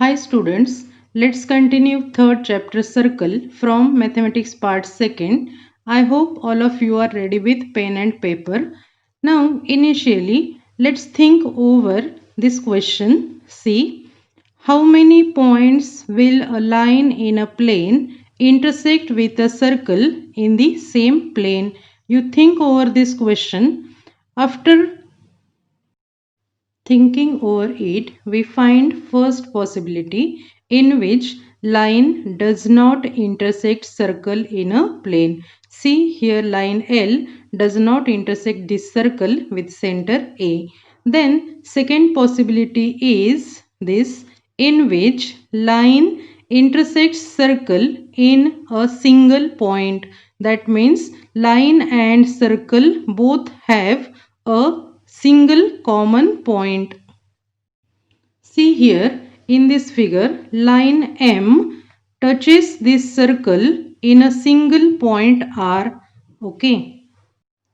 Hi students, let's continue third chapter circle from mathematics part second. I hope all of you are ready with pen and paper. Now initially let's think over this question. See, how many points will a line in a plane intersect with a circle in the same plane? You think over this question. After thinking over it, we find first possibility in which line does not intersect circle in a plane. See here line L does not intersect this circle with center A. Then second possibility is this in which line intersects circle in a single point. That means line and circle both have a single common point. See here in this figure, line M touches this circle in a single point R. Okay.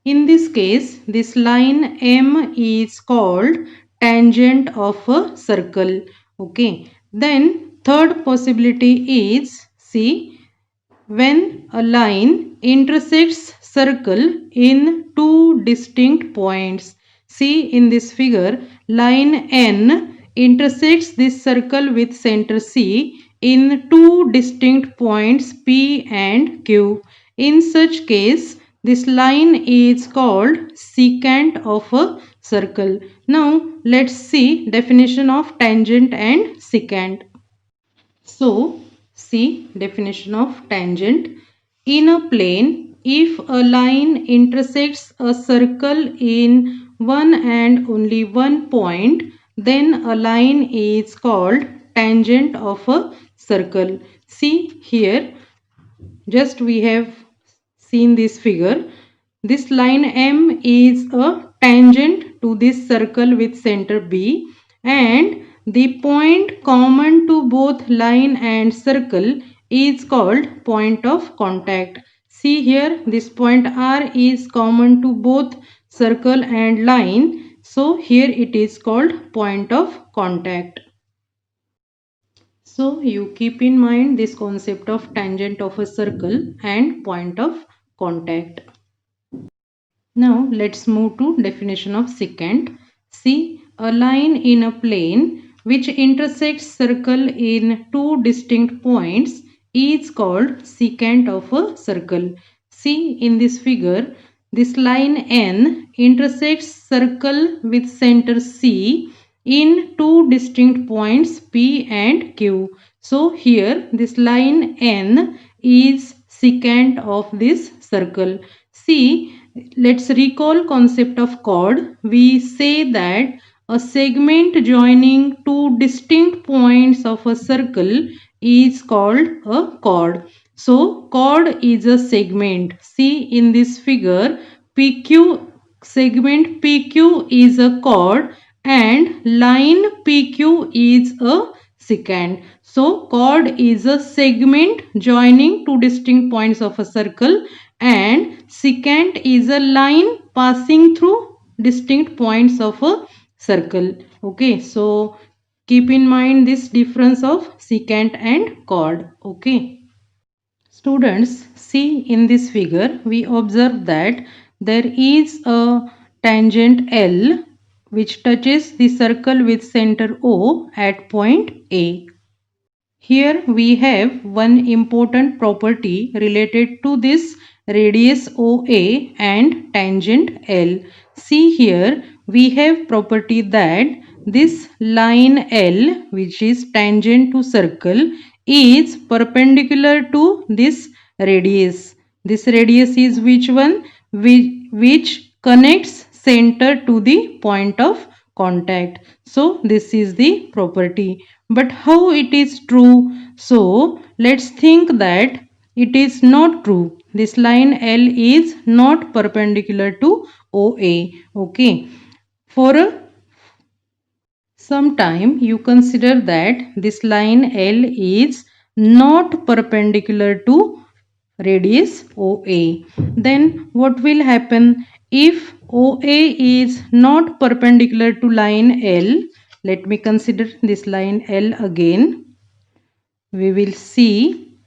In this case, this line M is called tangent of a circle. Okay. Then third possibility is, see, when a line intersects circle in two distinct points. See in this figure, line N intersects this circle with center C in two distinct points P and Q. In such case, this line is called secant of a circle. Now let's see definition of tangent and secant. So, see definition of tangent. In a plane, if a line intersects a circle in one and only one point, then a line is called tangent of a circle. See here, just we have seen this figure. This line M is a tangent to this circle with center B, and the point common to both line and circle is called point of contact. See here, this point R is common to both circle and line. So here it is called point of contact. So you keep in mind this concept of tangent of a circle and point of contact. Now let's move to definition of secant. See, a line in a plane which intersects circle in two distinct points is called secant of a circle. See in this figure, this line N intersects circle with center C in two distinct points P and Q. So here this line N is secant of this circle. See, let's recall concept of chord. We say that a segment joining two distinct points of a circle is called a chord. So chord is a segment. See in this figure, PQ segment PQ is a chord and line PQ is a secant. So chord is a segment joining two distinct points of a circle, and secant is a line passing through distinct points of a circle. Okay, so keep in mind this difference of secant and chord. Okay. Students, see in this figure, we observe that there is a tangent L which touches the circle with center O at point A. Here we have one important property related to this radius OA and tangent L. See here we have property that this line L, which is tangent to circle, is perpendicular to this radius. This radius is which one? Which connects center to the point of contact. So this is the property. But how it is true? So let's think that it is not true. This line L is not perpendicular to OA. Okay. For some time you consider that this line L is not perpendicular to radius OA. Then what will happen if OA is not perpendicular to line L? Let me consider this line L again. We will see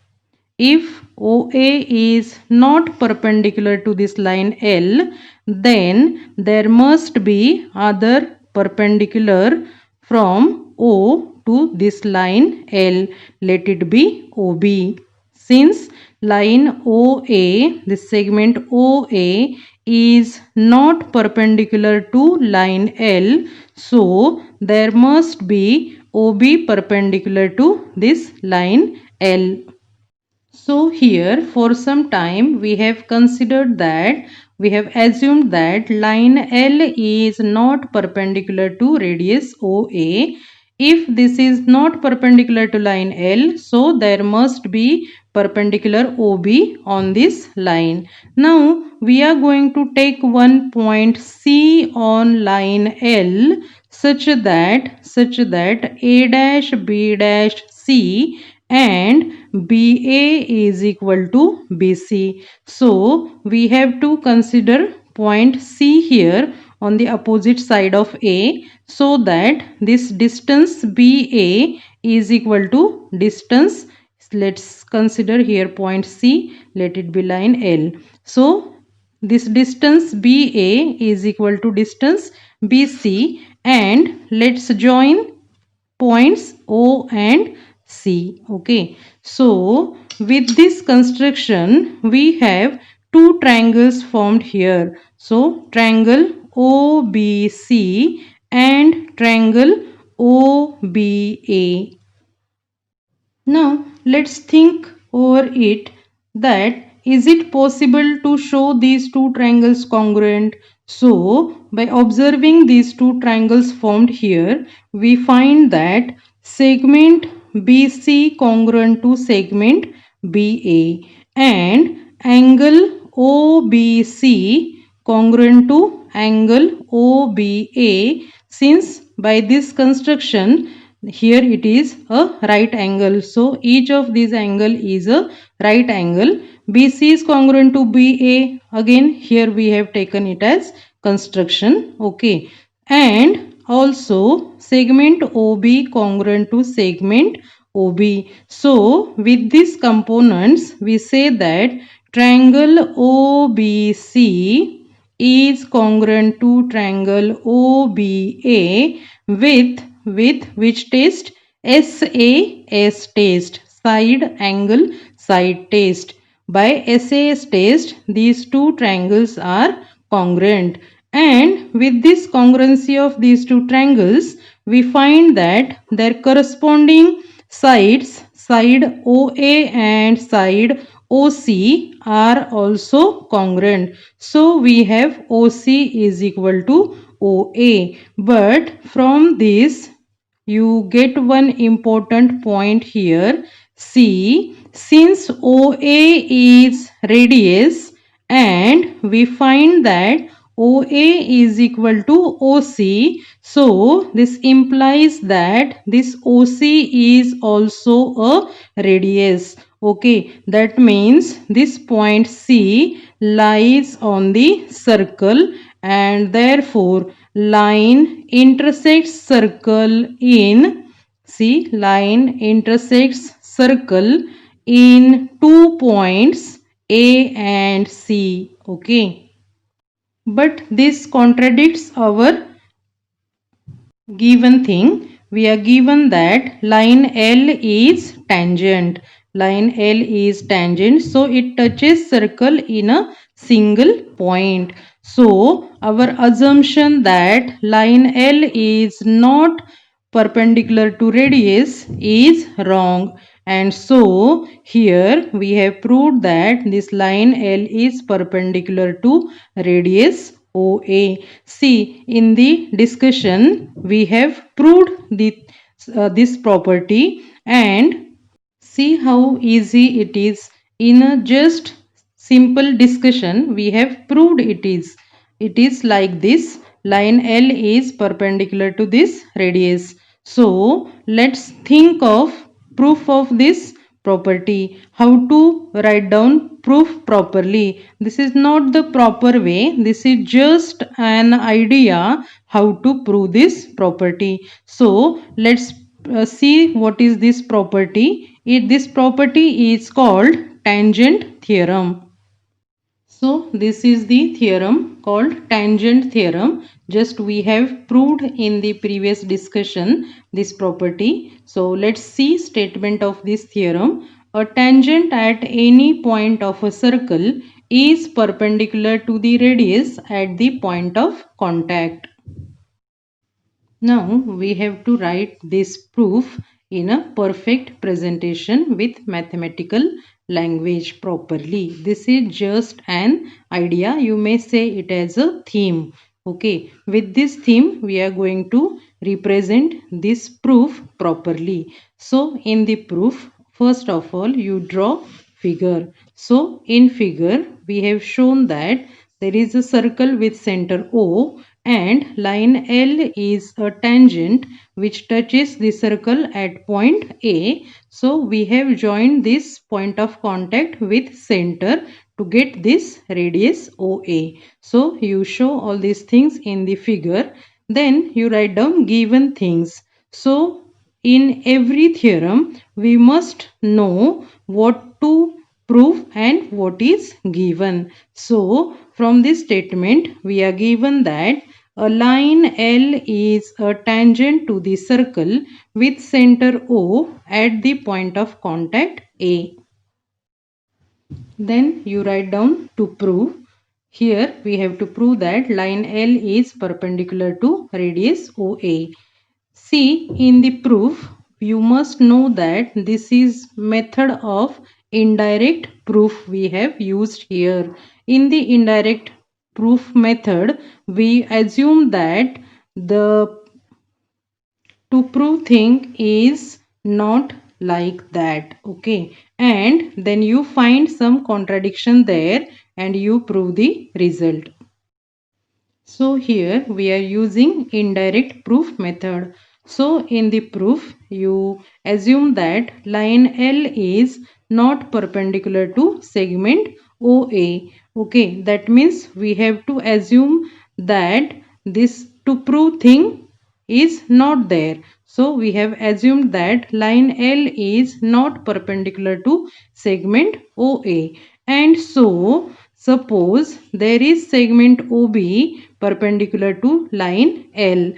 if OA is not perpendicular to this line L, then there must be other perpendicular from O to this line L. Let it be OB. Since line OA, this segment OA is not perpendicular to line L, so there must be OB perpendicular to this line L. So here for some time we have considered that, we have assumed that line L is not perpendicular to radius OA. If this is not perpendicular to line L, so there must be perpendicular OB on this line. Now we are going to take one point C on line L such that A dash B dash C and BA is equal to BC. So we have to consider point C here on the opposite side of A, so that this distance BA is equal to distance, let's consider here point C, let it be line L. So this distance BA is equal to distance BC, and let's join points O and C. Okay, so with this construction we have two triangles formed here. So triangle OBC and triangle OBA. Now let's think over it, that is it possible to show these two triangles congruent? So by observing these two triangles formed here, we find that segment BC congruent to segment BA and angle OBC congruent to angle OBA, since by this construction here it is a right angle, so each of these angle is a right angle. BC is congruent to BA, again here we have taken it as construction. Okay, and also segment OB congruent to segment OB. So with these components we say that triangle OBC is congruent to triangle OBA with which test? SAS test, side angle side test. By SAS test these two triangles are congruent, and with this congruency of these two triangles we find that their corresponding sides, side OA and side OC, are also congruent. So we have OC is equal to OA. But from this you get one important point here. See, since OA is radius and we find that OA is equal to OC, so this implies that this OC is also a radius. Okay, that means this point C lies on the circle, and therefore line intersects circle in, see, line intersects circle in 2 points A and C. Okay, but this contradicts our given thing. We are given that line L is tangent. Line L is tangent, so it touches circle in a single point. So our assumption that line L is not perpendicular to radius is wrong, and so here we have proved that this line L is perpendicular to radius OA. See, in the discussion we have proved this property, and see how easy it is. In a just simple discussion we have proved it is like this. Line L is perpendicular to this radius. So let's think of proof of this property. How to write down proof properly. This is not the proper way. This is just an idea how to prove this property. So let's see what is this property. This property is called tangent theorem. So this is the theorem called tangent theorem. Just we have proved in the previous discussion this property. So let's see statement of this theorem. A tangent at any point of a circle is perpendicular to the radius at the point of contact. Now we have to write this proof in a perfect presentation with mathematical language properly. This is just an idea. You may say it as a theme. Okay, with this theme we are going to represent this proof properly. So in the proof, first of all you draw figure. So in figure we have shown that there is a circle with center O and line L is a tangent which touches the circle at point A. So we have joined this point of contact with center to get this radius OA. So you show all these things in the figure. Then you write down given things. So in every theorem we must know what to prove and what is given. So from this statement we are given that a line L is a tangent to the circle with center O at the point of contact A. Then you write down to prove. Here we have to prove that line L is perpendicular to radius OA. See, in the proof you must know that this is method of indirect proof we have used here. In the indirect proof method we assume that the to prove thing is not like that, okay, and then you find some contradiction there and you prove the result. So here we are using indirect proof method. So in the proof you assume that line L is not perpendicular to segment OA. Okay, that means we have to assume that this to prove thing is not there. So we have assumed that line L is not perpendicular to segment OA. And so suppose there is segment OB perpendicular to line L.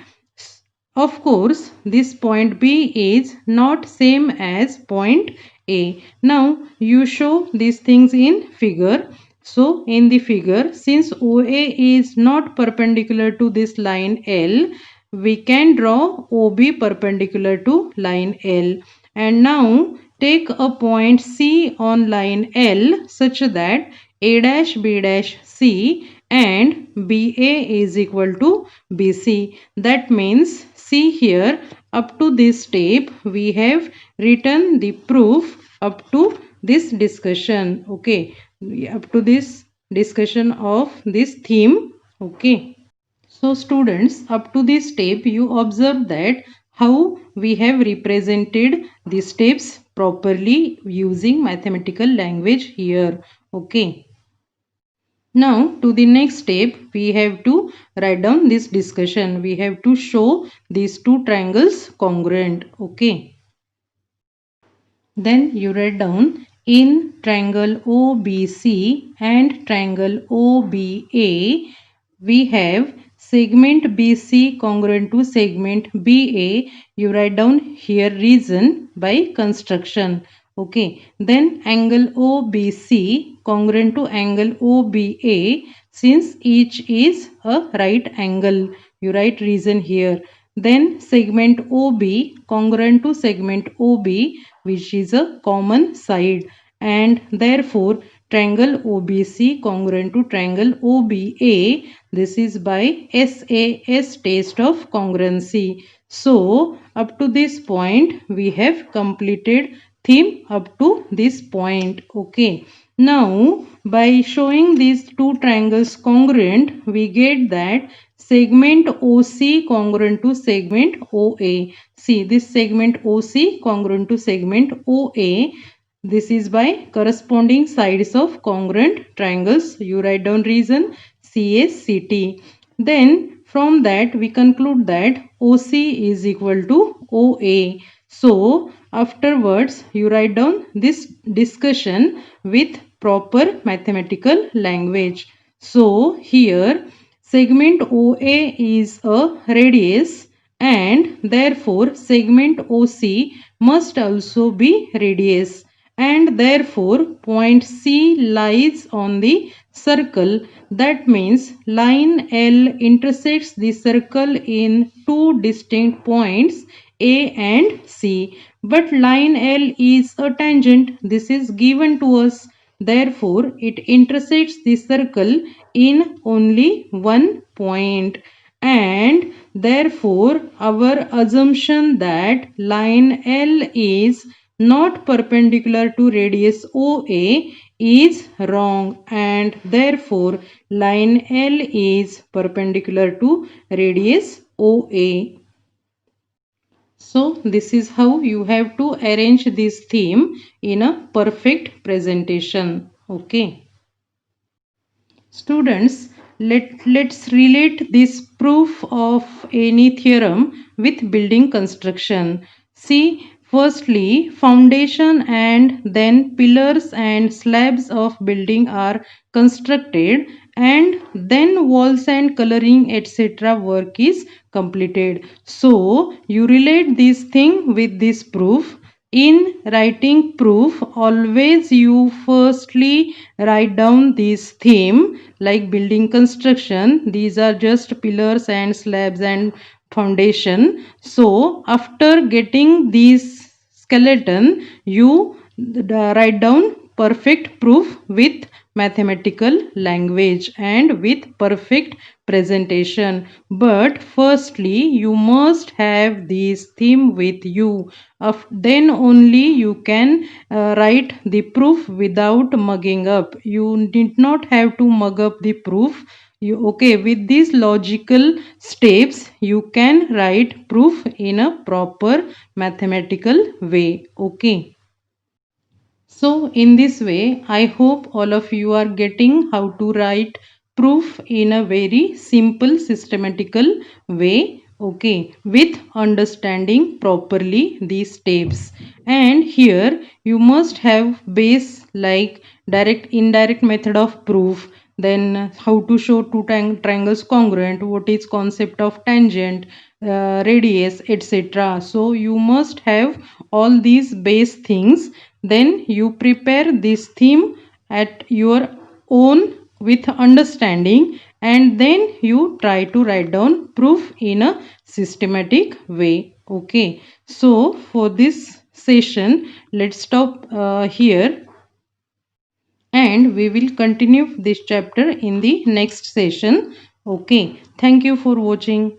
Of course, this point B is not same as point A. Now, you show these things in figure. So, in the figure, since OA is not perpendicular to this line L, we can draw OB perpendicular to line L. And now, take a point C on line L such that A dash B dash C and BA is equal to BC. That means, see here, up to this step we have written the proof up to this discussion. Okay, up to this discussion of this theme. Okay. So students, up to this step you observe that how we have represented the steps properly using mathematical language here. Okay. Now to the next step we have to write down this discussion. We have to show these two triangles congruent. Okay. Then you write down in triangle OBC and triangle OBA we have segment BC congruent to segment BA. You write down here reason by construction. Okay, then angle OBC congruent to angle OBA since each is a right angle. You write reason here. Then segment OB congruent to segment OB which is a common side, and therefore triangle OBC congruent to triangle OBA. This is by SAS test of congruency. So up to this point we have completed theme up to this point. Okay. Now by showing these two triangles congruent we get that segment OC congruent to segment OA. See this segment OC congruent to segment OA. This is by corresponding sides of congruent triangles. You write down reason CACT. Then from that we conclude that OC is equal to OA. So afterwards you write down this discussion with proper mathematical language. So here segment OA is a radius and therefore segment OC must also be radius, and therefore point C lies on the circle. That means line L intersects the circle in two distinct points A and C. But line L is a tangent. This is given to us. Therefore, it intersects the circle in only one point. And therefore, our assumption that line L is not perpendicular to radius OA is wrong, and therefore line L is perpendicular to radius OA. So this is how you have to arrange this theme in a perfect presentation. Okay. Students, let's relate this proof of any theorem with building construction. See, firstly, foundation and then pillars and slabs of building are constructed, and then walls and coloring etc. work is completed. So, you relate this thing with this proof. In writing proof, always you firstly write down this theme like building construction. These are just pillars and slabs and foundation. So after getting this skeleton, you write down perfect proof with mathematical language and with perfect presentation. But firstly you must have this theme with you. Then only you can write the proof without mugging up. You did not have to mug up the proof. Okay, with these logical steps you can write proof in a proper mathematical way. Okay. So in this way, I hope all of you are getting how to write proof in a very simple systematical way. Okay, with understanding properly these steps. And here you must have base like direct indirect method of proof, then how to show two triangles congruent, what is concept of tangent, radius etc. So you must have all these base things. Then you prepare this theme at your own with understanding, and then you try to write down proof in a systematic way. Okay, so for this session let's stop here, and we will continue this chapter in the next session. Okay, thank you for watching.